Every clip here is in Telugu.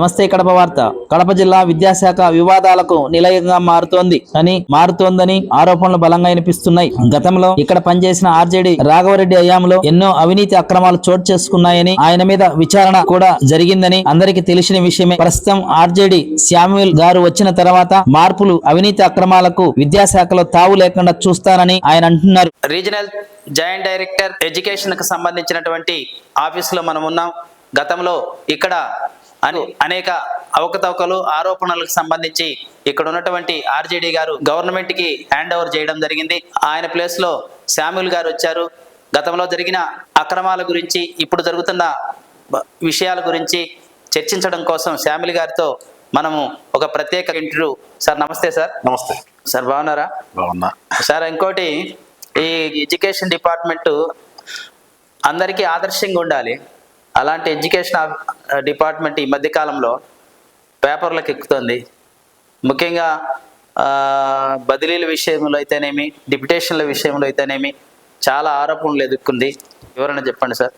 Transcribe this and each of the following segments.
నమస్తే కడప వార్త. కడప జిల్లా విద్యాశాఖ వివాదాలకు నిలయంగా మారుతోందని ఆరోపణలు బలంగా వినిపిస్తున్నాయి. గతంలో ఇక్కడ పనిచేసిన ఆర్జేడీ రాఘవరెడ్డి హయాంలో ఎన్నో అవినీతి అక్రమాలు చోటు చేసుకున్నాయని, ఆయన మీద విచారణ కూడా జరిగిందని అందరికీ తెలిసిన విషయమే. ప్రస్తుతం ఆర్జేడీ శామ్యూల్ గారు వచ్చిన తర్వాత మార్పులు, అవినీతి అక్రమాలకు విద్యాశాఖలో తావు లేకుండా చూస్తానని ఆయన అంటున్నారు. రీజనల్ జాయింట్ డైరెక్టర్ ఎడ్యుకేషన్ కు సంబంధించినటువంటి ఆఫీసులో మనం ఉన్నాం. గతంలో ఇక్కడ అనేక అవకతవకలు, ఆరోపణలకు సంబంధించి ఇక్కడ ఉన్నటువంటి ఆర్జేడీ గారు గవర్నమెంట్ కి హ్యాండ్ ఓవర్ చేయడం జరిగింది. ఆయన ప్లేస్ లో శామ్యూల్ గారు వచ్చారు. గతంలో జరిగిన అక్రమాల గురించి, ఇప్పుడు జరుగుతున్న విషయాల గురించి చర్చించడం కోసం శామ్యూల్ గారితో మనము ఒక ప్రత్యేక ఇంటర్వ్యూ. సార్ నమస్తే. సార్ నమస్తే సార్, బాగున్నారా? బాగున్నా సార్. ఇంకోటి, ఈ ఎడ్యుకేషన్ డిపార్ట్మెంటు అందరికీ ఆదర్శంగా ఉండాలి. అలాంటి ఎడ్యుకేషన్ డిపార్ట్మెంట్ ఈ మధ్యకాలంలో పేపర్లకు ఎక్కుతుంది. ముఖ్యంగా బదిలీల విషయంలో అయితేనేమి, డిప్యుటేషన్ల విషయంలో అయితేనేమి చాలా ఆరోపణలు ఎదుర్కొంది. ఎవరైనా చెప్పండి సార్.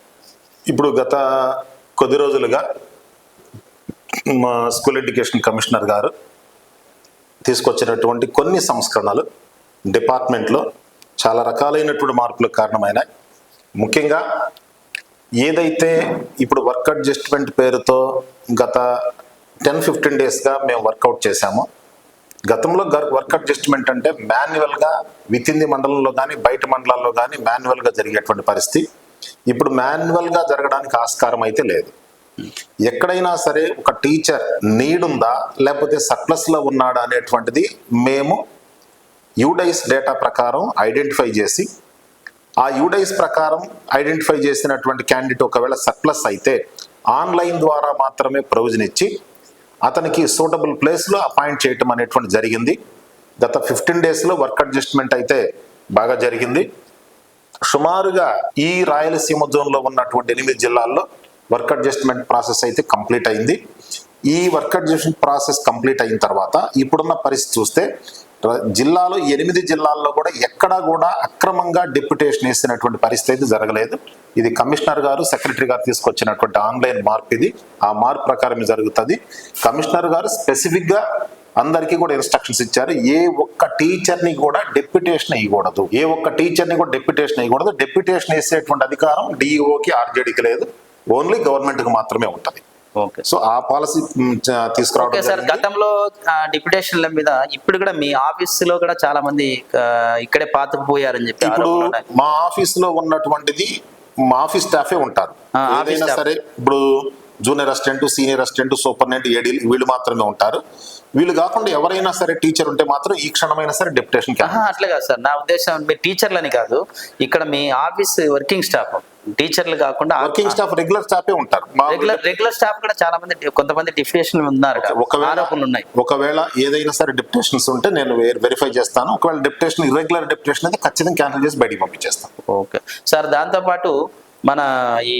ఇప్పుడు గత కొద్ది రోజులుగా మా స్కూల్ ఎడ్యుకేషన్ కమిషనర్ గారు తీసుకొచ్చినటువంటి కొన్ని సంస్కరణలు డిపార్ట్మెంట్లో చాలా రకాలైనటువంటి మార్పులకు కారణమైనాయి. ముఖ్యంగా ఏదైతే ఇప్పుడు వర్క్ అడ్జస్ట్మెంట్ పేరుతో గత 10-15 డేస్గా మేము వర్కౌట్ చేశామో, గతంలో వర్క్ అడ్జస్ట్మెంట్ అంటే మాన్యువల్గా విత్ ఇన్ ది మండలంలో కానీ బయట మండలాల్లో కానీ మాన్యువల్గా జరిగేటువంటి పరిస్థితి. ఇప్పుడు మాన్యువల్గా జరగడానికి ఆస్కారం అయితే లేదు. ఎక్కడైనా సరే ఒక టీచర్ నీడ్ ఉందా లేకపోతే సర్ప్లస్లో ఉన్నాడా అనేటువంటిది మేము యూడైస్ డేటా ప్రకారం ఐడెంటిఫై చేసి, ఆ యూడైస్ ప్రకారం ఐడెంటిఫై చేసినటువంటి క్యాండిడేట్ ఒకవేళ సర్ప్లస్ అయితే ఆన్లైన్ ద్వారా మాత్రమే ప్రొవిజన్ ఇచ్చి అతనికి సూటబుల్ ప్లేస్లో అపాయింట్ చేయటం అనేటువంటి జరిగింది. గత 15 డేస్లో వర్క్ అడ్జస్ట్మెంట్ అయితే బాగా జరిగింది. సుమారుగా ఈ రాయలసీమ జోన్లో ఉన్నటువంటి 8 జిల్లాల్లో వర్క్ అడ్జస్ట్మెంట్ ప్రాసెస్ అయితే కంప్లీట్ అయింది. ఈ వర్క్ అడ్జస్ట్మెంట్ ప్రాసెస్ కంప్లీట్ అయిన తర్వాత ఇప్పుడున్న పరిస్థితి చూస్తే జిల్లాలో 8 జిల్లాల్లో కూడా ఎక్కడా కూడా అక్రమంగా డిప్యుటేషన్ వేసినటువంటి పరిస్థితి అయితే జరగలేదు. ఇది కమిషనర్ గారు, సెక్రటరీ గారు తీసుకొచ్చినటువంటి ఆన్లైన్ మార్పు. ఇది ఆ మార్పు ప్రకారం జరుగుతుంది. కమిషనర్ గారు స్పెసిఫిక్గా అందరికీ కూడా ఇన్స్ట్రక్షన్స్ ఇచ్చారు. ఏ ఒక్క టీచర్ని కూడా డెప్యుటేషన్ వేయకూడదు. డెప్యుటేషన్ వేసేటువంటి అధికారం డిఈఓకి, ఆర్జేడీకి లేదు. ఓన్లీ గవర్నమెంట్కి మాత్రమే ఉంటుంది. సో ఆ పాలసీ తీసుకురావడం. సార్, గతంలో డిప్యుటేషన్ల మీద ఇప్పుడు కూడా మీ ఆఫీసులో కూడా చాలా మంది ఇక్కడే పాతుకుపోయారని చెప్పి ఇప్పుడు మా ఆఫీసులో ఉన్నటువంటిది మా ఆఫీస్ స్టాఫే ఉంటారు. ఏదైనా సరే ఇప్పుడు junior assistant, senior assistant, superintendent, AD వీళ్ళు మాత్రమే ఉంటారు. వీళ్ళు కాకుండా ఎవరైనా సరే టీచర్ ఉంటే మాత్రం ఈ క్షణమైనా సరే డెప్యుటేషన్. అట్లే కాదు సార్, నా ఉద్దేశం మీరు టీచర్లని కాదు, ఇక్కడ మీ ఆఫీస్ వర్కింగ్ స్టాఫ్, టీచర్లు కాకుండా వర్కింగ్ స్టాఫ్, రెగ్యులర్ స్టాఫే ఉంటారు. రెగ్యులర్ స్టాఫ్ కూడా చాలా మంది, కొంతమంది డిప్యుటేషన్ ఉన్నారు, ఆరోపణలు ఉన్నాయి. ఒకవేళ ఏదైనా సరే డిప్యుటేషన్స్ ఉంటే నేను వెరిఫై చేస్తాను. ఒకవేళ డిప్యుటేషన్ ఇర్రెగ్యులర్ డిప్యుటేషన్ అయితే ఖచ్చితంగా క్యాన్సిల్ చేసి బయటికి పంపించేస్తాను. Okay sir. దాంతోపాటు మన ఈ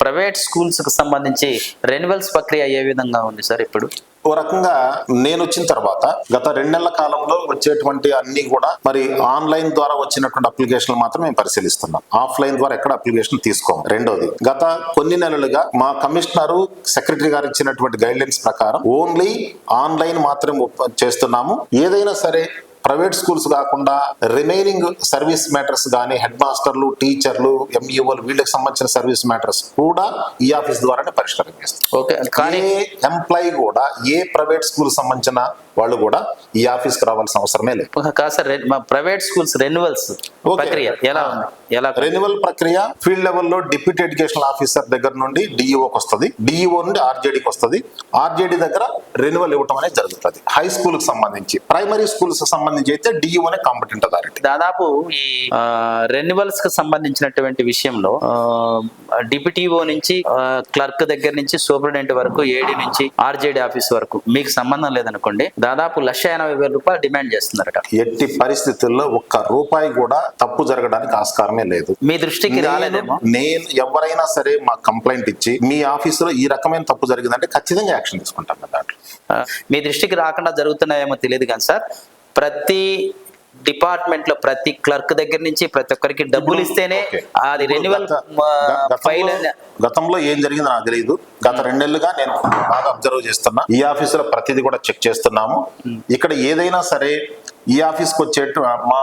ప్రైవేట్ స్కూల్స్ కు సంబంధించి రెన్యువల్స్ ప్రక్రియ ఏ విధంగా ఉంది సార్? ఇప్పుడు ఓ రకంగా నేను వచ్చిన తర్వాత గత 2 నెలల కాలంలో వచ్చేటువంటి అన్ని కూడా మరి ఆన్లైన్ ద్వారా వచ్చినటువంటి అప్లికేషన్లు మాత్రం మేము పరిశీలిస్తున్నాం. ఆఫ్లైన్ ద్వారా ఎక్కడ అప్లికేషన్ తీసుకోము. రెండోది, గత కొన్ని నెలలుగా మా కమిషనరు, సెక్రటరీ గారు ఇచ్చినటువంటి గైడ్లైన్స్ ప్రకారం ఓన్లీ ఆన్లైన్ మాత్రమే చేస్తున్నాము. ఏదైనా సరే ప్రైవేట్ స్కూల్స్ కాకుండా రిమైనింగ్ సర్వీస్ మ్యాటర్స్ కానీ హెడ్ మాస్టర్లు, టీచర్లు, ఎంఈఓలు వీళ్ళకి సంబంధించిన సర్వీస్ మ్యాటర్స్ కూడా ఈ ఆఫీస్ ద్వారానే పరిష్కారం చేస్తాం. ఓకే. కానీ ఎంప్లాయీ కూడా ఏ ప్రైవేట్ స్కూల్ సంబంధించిన వాళ్ళు కూడా ఈ ఆఫీస్కి రావాల్సిన అవసరమే లేదు. కాదు సార్, ప్రైవేట్ స్కూల్స్ రెన్యువల్స్ ప్రక్రియ ఎలా ఉంది? రెన్యువల్ ప్రక్రియ ఫీల్డ్ లెవెల్లో డిప్యూటీ ఎడ్యుకేషనల్ ఆఫీసర్ దగ్గర నుండి డిఈఓకి వస్తుంది, డిఈఓ నుండి ఆర్జేడీకి వస్తుంది, ఆర్జేడీ దగ్గర రెన్యువల్ ఇవ్వటం అనేది జరుగుతుంది. హై స్కూల్ కి సంబంధించి, ప్రైమరీ స్కూల్స్ కి సంబంధించి అయితే డిఈఓనే కాంపిటెంట్ అథారిటీ. దాదాపు ఈ రెన్యువల్స్ కి సంబంధించినటువంటి విషయంలో డిప్యూటీఓ నుంచి క్లర్క్ దగ్గర నుంచి సూపరింటెండెంట్ వరకు, ఏడీ నుంచి ఆర్జేడీ ఆఫీస్ వరకు మీకు సంబంధం లేదనుకోండి, దాదాపు 1,80,000 రూపాయలు డిమాండ్ చేస్తున్నారట. ఎట్టి పరిస్థితుల్లో ఒక్క రూపాయి కూడా తప్పు జరగడానికి ఆస్కారమే లేదు. మీ దృష్టికి రాలేదేమో? నేను ఎవరైనా సరే మా కంప్లైంట్ ఇచ్చి మీ ఆఫీసులో ఈ రకమైన తప్పు జరిగిందంటే ఖచ్చితంగా యాక్షన్ తీసుకుంటాను. దాంట్లో మీ దృష్టికి రాకుండా జరుగుతున్నాయేమో తెలియదు కానీ సార్, ప్రతి డిపార్ట్మెంట్ లో ప్రతి క్లర్క్ దగ్గర నుంచి ప్రతి ఒక్కరికి డబ్బులు ఇస్తేనే ఓకే. అది రెన్యువల్ ఫైల్. గతంలో ఏం జరిగిందో నాకు తెలియదు. గత 2 నెలలుగా నేను బాగా అబ్జర్వ్ చేస్తున్నా. ఈ ఆఫీసులో ప్రతిదీ కూడా చెక్ చేస్తున్నాము. ఇక్కడ ఏదైనా సరే ఈ ఆఫీస్కి వచ్చేట మా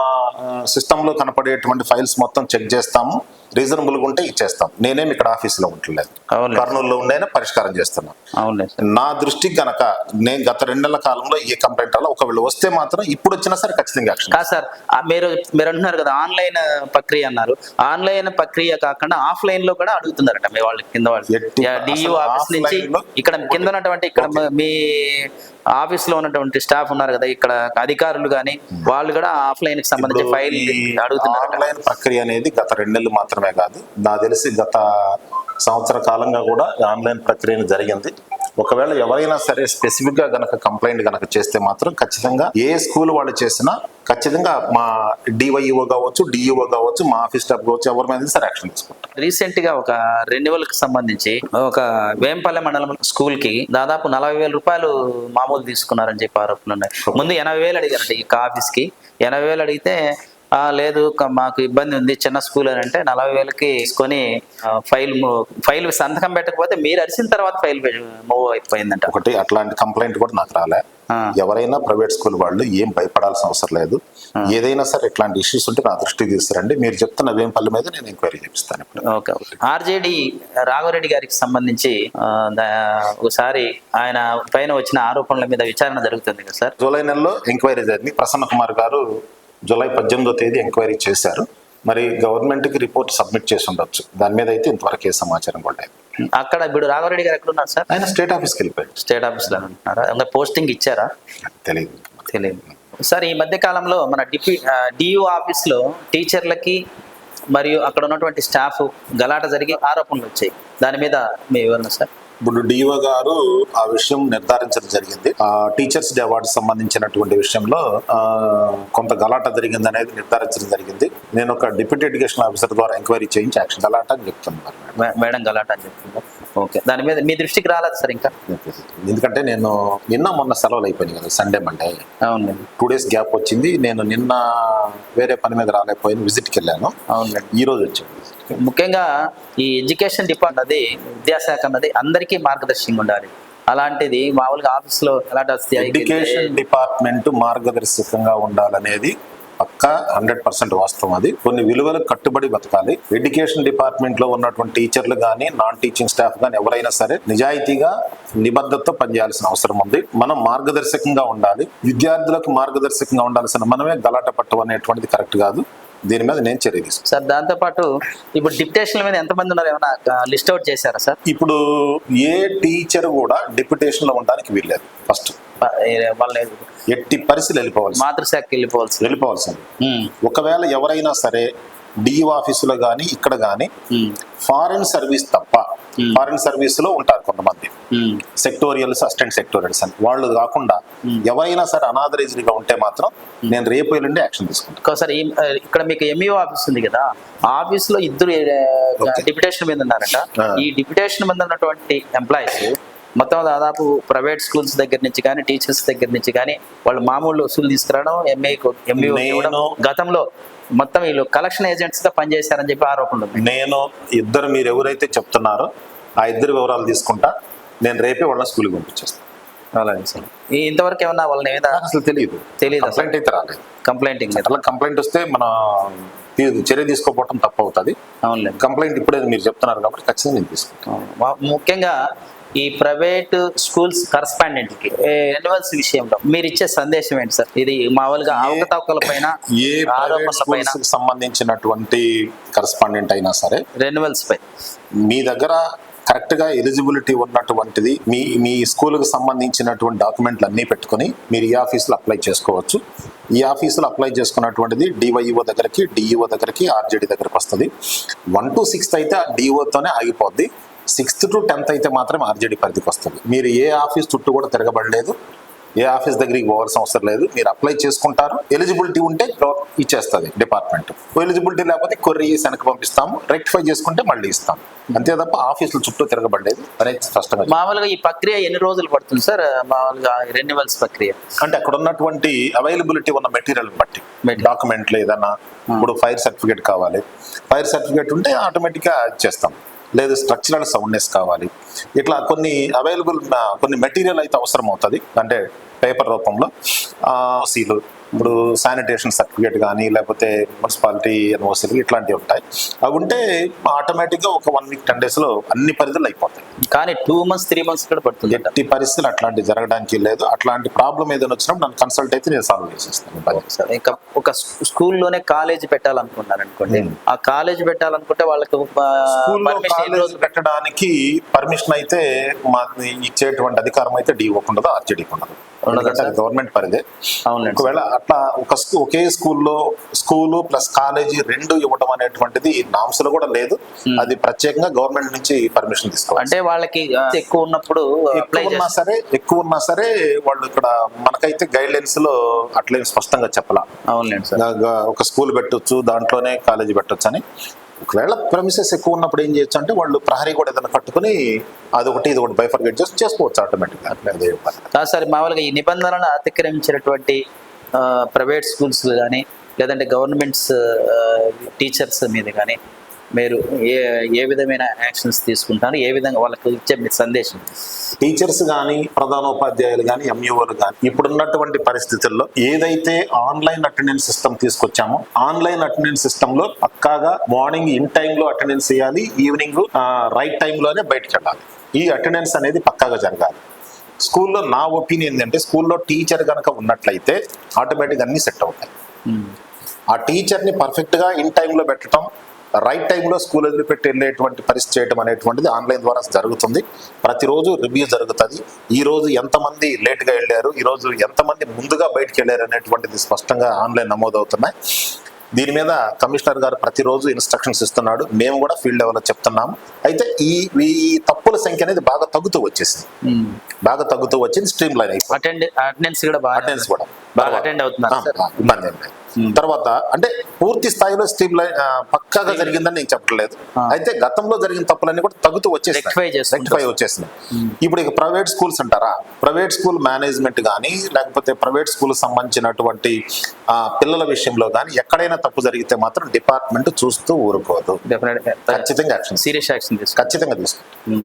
సిస్టమ్ లో కనపడేటువంటి ఫైల్స్ మొత్తం చెక్ చేస్తాము. రీజనబుల్ గా ఉంటే ఇచ్చేస్తాం. నేనేమి ఇక్కడ ఆఫీసులో ఉంటలేదు, అవునులే. కర్నూలులో ఉండేనే పరిష్కారం చేస్తున్నాం. అవునులే సార్. నా దృష్టికి గనక నేను గత 2 నెలల కాలంలో ఏ కంప్లైంట్ అలా ఒకవేళ వస్తే మాత్రం ఇప్పుడు వచ్చినా సరే ఖచ్చితంగా యాక్షన్. కాదు సార్, మీరు అంటున్నారు కదా ఆన్లైన్ ప్రక్రియ అన్నారు. ఆన్లైన్ ప్రక్రియ కాకుండా ఆఫ్లైన్ లో కూడా అడుగుతున్నారట మీ వాళ్ళు కింద వాళ్ళు డియు అసలు ఆఫీస్ నుంచి offline లో ఇక్కడ కింద ఉన్నటువంటి ఇక్కడ మీ ఆఫీస్ లో ఉన్నటువంటి స్టాఫ్ ఉన్నారు కదా, ఇక్కడ అధికారులు కానీ వాళ్ళు కూడా ఆఫ్లైన్ కి సంబంధించి ఫైల్ అడుగుతున్నారు. ఆన్లైన్ ప్రక్రియ అనేది గత 2 నెలలు మాత్రమే కాదు, నాకు తెలిసి గత సంవత్సర కాలంగా కూడా ఆన్లైన్ ప్రక్రియ జరిగింది. ఒకవేళ ఎవరైనా సరే స్పెసిఫిక్ గా గనక కంప్లైంట్ గనక చేస్తే మాత్రం ఖచ్చితంగా ఏ స్కూల్ వాళ్ళు చేసినా ఖచ్చితంగా మా డివైఓ కావచ్చు, డిఈఓ కావచ్చు, మా ఆఫీస్ స్టాఫ్ కావచ్చు, ఎవరి మీద సరే యాక్షన్ తీసుకుంటాం. రీసెంట్ గా ఒక రెన్యువల్ కి సంబంధించి ఒక వేంపల్లె మండలం స్కూల్ కి దాదాపు 40,000 రూపాయలు మామూలు తీసుకున్నారని చెప్పి ఆరోపణలు ఉన్నాయి. ముందు 80,000 అడిగారంట ఈ ఆఫీస్ కి. 80,000 అడిగితే లేదు మాకు ఇబ్బంది ఉంది చిన్న స్కూల్ అని అంటే 40,000కి తీసుకొని ఫైల్ సంతకం పెట్టకపోతే మీరు అరిసిన తర్వాత ఫైల్ మూవ్ అయిపోయిందంట. ఒకటి అట్లాంటి కంప్లైంట్ కూడా నాకు రాలే. ఎవరైనా ప్రైవేట్ స్కూల్ వాళ్ళు ఏం భయపడాల్సిన అవసరం లేదు. ఏదైనా సరే ఇట్లాంటి ఇష్యూస్ ఉంటే నా దృష్టికి తీసుకురండి. మీరు చెప్తున్న వేంపల్లి మీద నేను ఎంక్వైరీ చేపిస్తాను ఇప్పుడు. ఓకే. ఆర్జేడి రాఘవరెడ్డి గారికి సంబంధించి ఒకసారి ఆయన పైన వచ్చిన ఆరోపణల మీద విచారణ జరుగుతుంది కదా సార్. జూలై నెలలో ఎంక్వైరీ జరిగింది. ప్రసన్న కుమార్ గారు జూలై 18వ తేదీ ఎంక్వైరీ చేశారు. మరి గవర్నమెంట్ కి రిపోర్ట్ సబ్మిట్ చేసి ఉండొచ్చు. దాని మీద అయితే ఇంతవరకు ఏ సమాచారం కూడా లేదు. అక్కడ ఇప్పుడు రాఘవరెడ్డి గారు ఎక్కడ ఉన్నారు సార్? ఆయన స్టేట్ ఆఫీస్కి వెళ్ళిపోయాడు. స్టేట్ ఆఫీస్ లో ఉంటున్నారా? ఇంకా పోస్టింగ్ ఇచ్చారా? తెలియదు. సార్, ఈ మధ్య కాలంలో మన డియు ఆఫీస్ లో టీచర్లకి మరియు అక్కడ ఉన్నటువంటి స్టాఫ్ గలాట జరిగి ఆరోపణలు వచ్చాయి. దాని మీద మీ వివరణ సార్. ఇప్పుడు డిఓ గారు ఆ విషయం నిర్ధారించడం జరిగింది. ఆ టీచర్స్ డే అవార్డు సంబంధించినటువంటి విషయంలో కొంత గలాట జరిగింది అనేది నిర్ధారించడం జరిగింది. నేను ఒక డిప్యూటీ ఎడ్యుకేషన్ ఆఫీసర్ ద్వారా ఎంక్వైరీ చేయించి యాక్షన్ గలాట అని చెప్తున్నాను. మేడం గలాట అని చెప్తున్నారు. ఓకే. దాని మీద మీ దృష్టికి రాలేదు సార్ ఇంకా? ఎందుకంటే నేను మొన్న సెలవులు అయిపోయింది కదా, సండే మండే. అవును. 2 days గ్యాప్ వచ్చింది. నేను నిన్న వేరే పని మీద రాలేకపోయింది, విజిట్కి వెళ్ళాను. అవునండి. ఈ రోజు వచ్చాను. ముఖ్యంగా ఈ ఎడ్యుకేషన్ డిపార్ట్మెంట్ అది విద్యాశాఖ అన్నది అందరికీ మార్గదర్శకంగా ఉండాలి. అలాంటిది మామూలుగా ఆఫీస్ లో ఎడ్యుకేషన్ డిపార్ట్మెంట్ మార్గదర్శకంగా ఉండాలనేది పక్కా 100% వాస్తవం. అది కొన్ని విలువలకు కట్టుబడి బతకాలి. ఎడ్యుకేషన్ డిపార్ట్మెంట్ లో ఉన్నటువంటి టీచర్లు కానీ నాన్ టీచింగ్ స్టాఫ్ కానీ ఎవరైనా సరే నిజాయితీగా నిబద్ధతతో పనిచేయాల్సిన అవసరం ఉంది. మనం మార్గదర్శకంగా ఉండాలి. విద్యార్థులకు మార్గదర్శకంగా ఉండాల్సిన మనమే గలాట పట్టం అనేటువంటిది కరెక్ట్ కాదు. దీని మీద నేను చర్య తీసుకున్నాను సార్. దాంతో పాటు ఇప్పుడు డిప్యుటేషన్ల మీద ఎంతమంది ఉన్నారు ఏమైనా లిస్ట్ అవుట్ చేశారా సార్? ఇప్పుడు ఏ టీచర్ కూడా డిప్యుటేషన్ లో ఉండడానికి వీల్లేదు. ఫస్ట్ వాళ్ళని ఎట్టి పరిస్థితులు మాతృశాఖకి వెళ్ళిపోవాల్సింది. ఒకవేళ ఎవరైనా సరే డిఓ ఆఫీసులో కానీ ఇక్కడ కానీ ఫారిన్ సర్వీస్ తప్ప, ఫారిన్ సర్వీస్ లో ఉంటారు కొంతమంది సెక్టోరియల్స్, అసిస్టెంట్ సెక్టోరియల్స్ అని, వాళ్ళు కాకుండా ఎవరైనా సరే అనాథరైజ్డ్ గా ఉంటే మాత్రం నేను రేపు ఎల్లుండి యాక్షన్ తీసుకుంటాను. సార్, ఇక్కడ మీకు ఎంఈఓ ఆఫీస్ ఉంది కదా, ఆఫీస్ లో 2 డిప్యుటేషన్ మీద ఉన్నారట. ఈ డిప్యుటేషన్ మీద ఉన్నటువంటి ఎంప్లాయీస్ మొత్తం దాదాపు ప్రైవేట్ స్కూల్స్ దగ్గర నుంచి కానీ టీచర్స్ దగ్గర నుంచి కానీ వాళ్ళు మామూలు వసూలు తీసుకురావడం, ఎంఈఓ గతంలో మొత్తం వీళ్ళు కలెక్షన్ ఏజెంట్స్ గా పనిచేశారని చెప్పి ఆరోపణలు. నేను మీరు ఎవరైతే చెప్తున్నారో ఆ 2 వివరాలు తీసుకుంటా. నేను రేపే వాళ్ళ స్కూల్కి పంపించేస్తాను. అలాగే సార్. ఇంతవరకు ఏమన్నా వాళ్ళని ఏదో అసలు తెలియదు. కంప్లైంట్ అయితే రాలేదు. కంప్లైంట్ వస్తే మన చర్య తీసుకోకపోవడం తప్పు అవుతుంది. అవునులేదు. కంప్లైంట్ ఇప్పుడే మీరు చెప్తున్నారు కాబట్టి ఖచ్చితంగా నేను తీసుకుంటాను. ముఖ్యంగా ఈ ప్రైవేట్ స్కూల్స్ కరస్పాండెంట్ కి రెన్యువల్స్ విషయంలో మీరు ఇచ్చే సందేశం ఏంటి సార్? ఇది మామూలుగా అవకతవకల పైన, ఆరోపణల పైన సంబంధించినటువంటి కరస్పాండెంట్ అయినా సరే రెన్యువల్స్ పై మీ దగ్గర కరెక్ట్ గా ఎలిజిబిలిటీ ఉన్నటువంటిది మీ స్కూల్కి సంబంధించినటువంటి డాక్యుమెంట్లు అన్నీ పెట్టుకుని మీరు ఈ ఆఫీసులో అప్లై చేసుకోవచ్చు. ఈ ఆఫీసులో అప్లై చేసుకున్నటువంటిది డివైఓ దగ్గరికి, డిఈఓ దగ్గరికి, ఆర్జేడి దగ్గరికి వస్తుంది. 1 to 6th అయితే డిఓతోనే ఆగిపోద్ది. 6th to 10th అయితే మాత్రం ఆర్జేడి పరిధికి వస్తుంది. మీరు ఏ ఆఫీస్ చుట్టూ కూడా తిరగబడలేదు. ఏ ఆఫీస్ దగ్గరికి పోవాల్సిన అవసరం లేదు. మీరు అప్లై చేసుకుంటారు, ఎలిజిబిలిటీ ఉంటే ఇచ్చేస్తుంది డిపార్ట్మెంట్, ఎలిజిబిలిటీ లేకపోతే కొర్రీ వెనక్కి పంపిస్తాము, రెక్టిఫై చేసుకుంటే మళ్ళీ ఇస్తాం. అంతే తప్ప ఆఫీసులు చుట్టూ తిరగబడేది అనేది స్పష్టంగా. మామూలుగా ఈ ప్రక్రియ ఎన్ని రోజులు పడుతుంది సార్? మామూలుగా రెన్యువల్స్ ప్రక్రియ అంటే అక్కడ ఉన్నటువంటి అవైలబిలిటీ ఉన్న మెటీరియల్ బట్టి, డాక్యుమెంట్లు ఏదన్నా, ఇప్పుడు ఫైర్ సర్టిఫికేట్ కావాలి, ఫైర్ సర్టిఫికేట్ ఉంటే ఆటోమేటిక్గా చేస్తాం. లేదు స్ట్రక్చరల్ సౌండ్నెస్ కావాలి, ఇట్లా కొన్ని అవైలబుల్ కొన్ని మెటీరియల్ అయితే అవసరం అవుతుంది. అంటే పేపర్ రూపంలో సీలు, ఇప్పుడు శానిటేషన్ సర్టిఫికేట్ కానీ లేకపోతే మున్సిపాలిటీ ఎన్ఓసీలు ఇట్లాంటివి ఉంటాయి. అవి ఉంటే ఆటోమేటిక్గా ఒక 1 వీక్ 10 days అన్ని పరిధులు అయిపోతాయి. కానీ 2 months 3 months కూడా పడుతుంది. ఎట్టి పరిస్థితులు అట్లాంటివి జరగడానికి లేదు. అట్లాంటి ప్రాబ్లం ఏదైనా వచ్చినప్పుడు నన్ను కన్సల్ట్ అయితే నేను సాల్వ్ చేసేస్తాను. సార్ ఇంకా ఒక స్కూల్లోనే కాలేజ్ పెట్టాలనుకున్నారు అనుకోండి, ఆ కాలేజ్ పెట్టాలనుకుంటే వాళ్ళకి కాలేజ్ పెట్టడానికి పర్మిషన్ అయితే ఇచ్చేటువంటి అధికారం అయితే డిఓకి ఉండదు, ఆర్జేడీకి ఉండదు. ఎందుకంటే అది గవర్నమెంట్ పరిధే. ఒకవేళ అట్లా ఒకే స్కూలు ప్లస్ కాలేజీ 2 ఇవ్వడం అనేటువంటిది నామ్స్ లో కూడా లేదు. అది ప్రత్యేకంగా గవర్నమెంట్ నుంచి పర్మిషన్ తీసుకోవాలి. అంటే వాళ్ళకి ఎక్కువ ఉన్నప్పుడు ఎక్కువ ఉన్నా సరే వాళ్ళు ఇక్కడ మనకైతే గైడ్ లైన్స్ లో అట్లే స్పష్టంగా చెప్పాలా. అవునండి సార్, ఒక స్కూల్ పెట్టొచ్చు, దాంట్లోనే కాలేజీ పెట్టొచ్చు అని. ఒకవేళ ప్రెమిసెస్ ఎక్కువ ఉన్నప్పుడు ఏం చేయొచ్చు అంటే వాళ్ళు ప్రహరీ కూడా ఏదైనా కట్టుకుని అదొకటి ఇదొకటి బైఫర్గేట్ చేసి చేసుకోవచ్చు ఆటోమేటిక్గా. కాదు సార్, మామూలుగా ఈ నిబంధనలను అతిక్రమించినటువంటి ప్రైవేట్ స్కూల్స్ కానీ లేదంటే గవర్నమెంట్స్ టీచర్స్ మీద కానీ మీరు ఏ విధమైన యాక్షన్స్ తీసుకుంటారు? ఏ విధంగా వాళ్ళకి ఇచ్చే మీ సందేశం? టీచర్స్ కానీ ప్రధానోపాధ్యాయులు కానీ ఎంఈఓలు కానీ ఇప్పుడున్నటువంటి పరిస్థితుల్లో ఏదైతే ఆన్లైన్ అటెండెన్స్ సిస్టమ్ తీసుకొచ్చామో, ఆన్లైన్ అటెండెన్స్ సిస్టమ్ లో పక్కాగా మార్నింగ్ ఇన్ టైంలో అటెండెన్స్ చేయాలి, ఈవినింగ్ రైట్ టైంలోనే బయటకు వెళ్ళాలి. ఈ అటెండెన్స్ అనేది పక్కాగా జరగాలి. స్కూల్లో నా ఒపీనియన్ ఏంటంటే స్కూల్లో టీచర్ కనుక ఉన్నట్లయితే ఆటోమేటిక్గా అన్ని సెట్ అవుతాయి. ఆ టీచర్ని పర్ఫెక్ట్గా ఇన్ టైంలో పెట్టడం, రైట్ టైంలో స్కూల్ వదిలిపెట్టి వెళ్ళేటువంటి పరిస్థితి చేయడం అనేటువంటిది ఆన్లైన్ ద్వారా జరుగుతుంది. ప్రతిరోజు రివ్యూ జరుగుతుంది. ఈ రోజు ఎంతమంది లేట్గా వెళ్ళారు, ఈ రోజు ఎంతమంది ముందుగా బయటకు వెళ్ళారు అనేటువంటిది స్పష్టంగా ఆన్లైన్ నమోదవుతున్నాయి. దీని మీద కమిషనర్ గారు ప్రతిరోజు ఇన్స్ట్రక్షన్స్ ఇస్తున్నాడు. మేము కూడా ఫీల్డ్ లెవెల్లో చెప్తున్నాము. అయితే ఈ తప్పుల సంఖ్య అనేది బాగా తగ్గుతూ వచ్చేసింది, స్ట్రీమ్ లైన్ అయిపోయింది. అటెండెన్స్ కూడా బాగా అటెండ్ అవుతున్నారు, ఇబ్బంది ఏం లేదు. తర్వాత అంటే పూర్తి స్థాయిలో స్ట్రీమ్ లైన్ పక్కాగా జరిగిందని నేను చెప్పట్లేదు. అయితే గతంలో జరిగిన తప్పులన్నీ కూడా తగ్గుతూ రెక్టిఫై వచ్చేసినాయి. ఇప్పుడు ఇక ప్రైవేట్ స్కూల్స్ అంటారా, ప్రైవేట్ స్కూల్ మేనేజ్మెంట్ కానీ లేకపోతే ప్రైవేట్ స్కూల్ సంబంధించినటువంటి పిల్లల విషయంలో కానీ ఎక్కడైనా తప్పు జరిగితే మాత్రం డిపార్ట్మెంట్ చూస్తూ ఊరుకోదు. ఖచ్చితంగా సీరియస్ యాక్షన్ ఖచ్చితంగా తీసుకుంటుంది.